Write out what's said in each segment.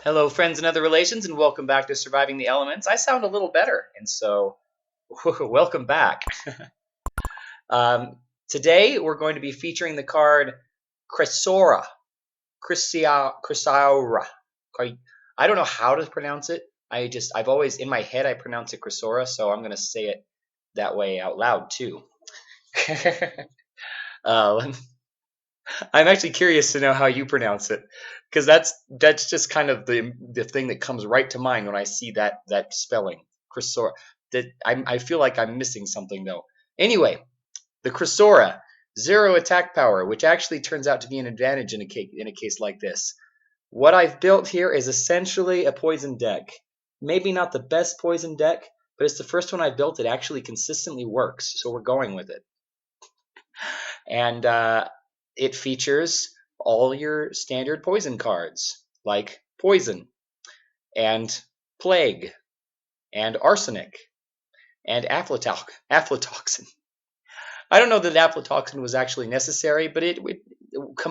Hello, friends and other relations, and welcome back to Surviving the Elements. I sound a little better, and so welcome back. um, Today, we're going to be featuring the card Chrysaora. Chrysaora. I don't know how to pronounce it. I've always, in my head, I pronounce it Chrysaora, so I'm going to say it that way out loud, too. uh, I'm actually curious to know how you pronounce it, because that's just kind of the thing that comes right to mind when I see that spelling, Chrysaora. That I feel like I'm missing something though. Anyway, the Chrysaora, 0 attack power, which actually turns out to be an advantage in a case like this. What I've built here is essentially a poison deck. Maybe not the best poison deck, but it's the first one I've built that actually consistently works, so we're going with it. And it features all your standard poison cards, like Poison, and Plague, and Arsenic, and Aflatoxin. I don't know that Aflatoxin was actually necessary, but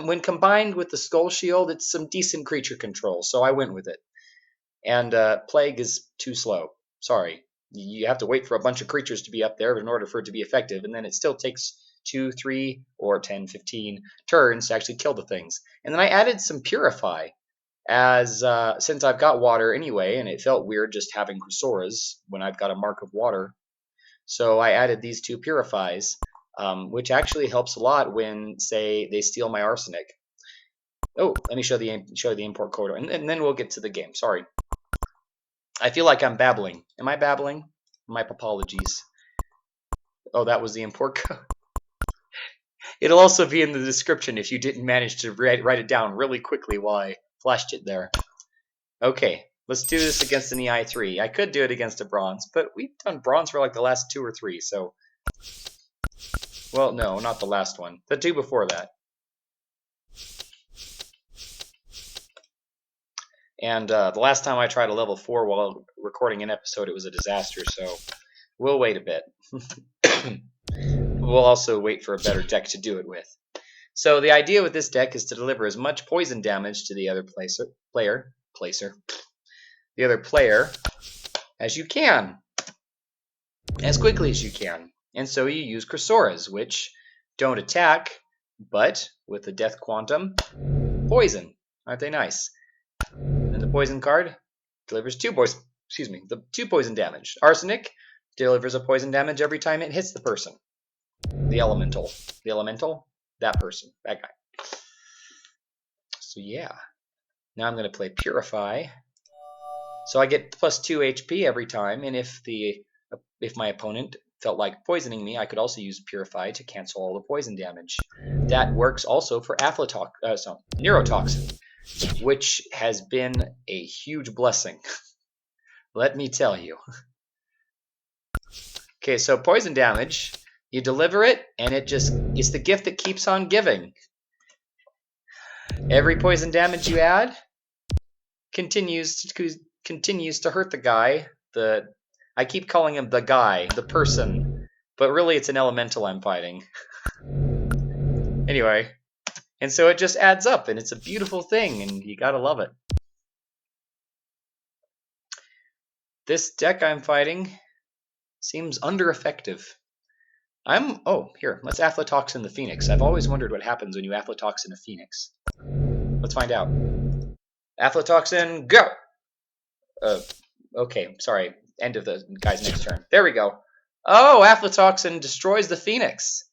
when combined with the Skull Shield, it's some decent creature control, so I went with it. And Plague is too slow. Sorry. You have to wait for a bunch of creatures to be up there in order for it to be effective, and then it still takes 2, 3, or 10, 15 turns to actually kill the things. And then I added some Purify, as since I've got water anyway, and it felt weird just having Chrysaoras when I've got a Mark of Water. So I added these 2 Purifies, which actually helps a lot when, say, they steal my Arsenic. Oh, let me show the import code, and then we'll get to the game. Sorry. I feel like I'm babbling. Am I babbling? My apologies. Oh, that was the import code. It'll also be in the description if you didn't manage to write it down really quickly while I flashed it there. Okay, let's do this against an EI3. I could do it against a bronze, but we've done bronze for like the last 2 or 3, so... Well, no, not the last one. The 2 before that. And the last time I tried a level 4 while recording an episode, it was a disaster, so we'll wait a bit. We'll also wait for a better deck to do it with. So the idea with this deck is to deliver as much poison damage to the other player as you can, as quickly as you can. And so you use Chrysaoras, which don't attack, but with the death quantum, poison. Aren't they nice? And the poison card delivers 2 poison damage. Arsenic delivers a poison damage every time it hits the person. The elemental, that person, that guy. So yeah, now I'm going to play Purify. So I get plus 2 HP every time, and if my opponent felt like poisoning me, I could also use Purify to cancel all the poison damage. That works also for Neurotoxin, which has been a huge blessing. Let me tell you. Okay, so poison damage, you deliver it, and it's the gift that keeps on giving. Every poison damage you add continues to hurt the guy. I keep calling him the guy, the person, but really it's an elemental I'm fighting. Anyway, and so it just adds up, and it's a beautiful thing, and you gotta love it. This deck I'm fighting seems under-effective. Here, let's Aflatoxin the Phoenix. I've always wondered what happens when you Aflatoxin a Phoenix. Let's find out. Aflatoxin, go! Okay, sorry. End of the guy's next turn. There we go. Oh, Aflatoxin destroys the Phoenix.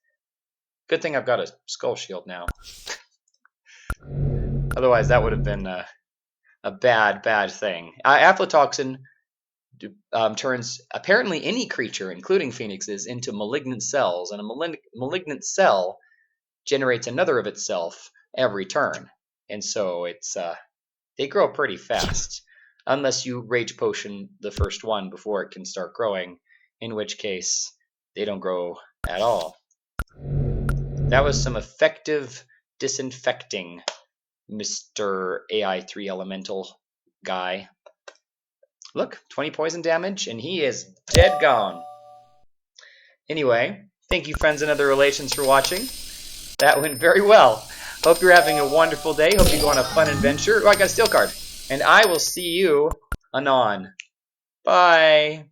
Good thing I've got a Skull Shield now. Otherwise, that would have been a bad thing. Aflatoxin turns apparently any creature, including phoenixes, into malignant cells, and a malignant cell generates another of itself every turn, and so they grow pretty fast, unless you Rage Potion the first one before it can start growing, in which case they don't grow at all. That was some effective disinfecting, Mr. AI3 Elemental guy. Look, 20 poison damage, and he is dead gone. Anyway, thank you, friends and other relations, for watching. That went very well. Hope you're having a wonderful day. Hope you go on a fun adventure. Oh, I got a steel card. and I will see you anon. Bye.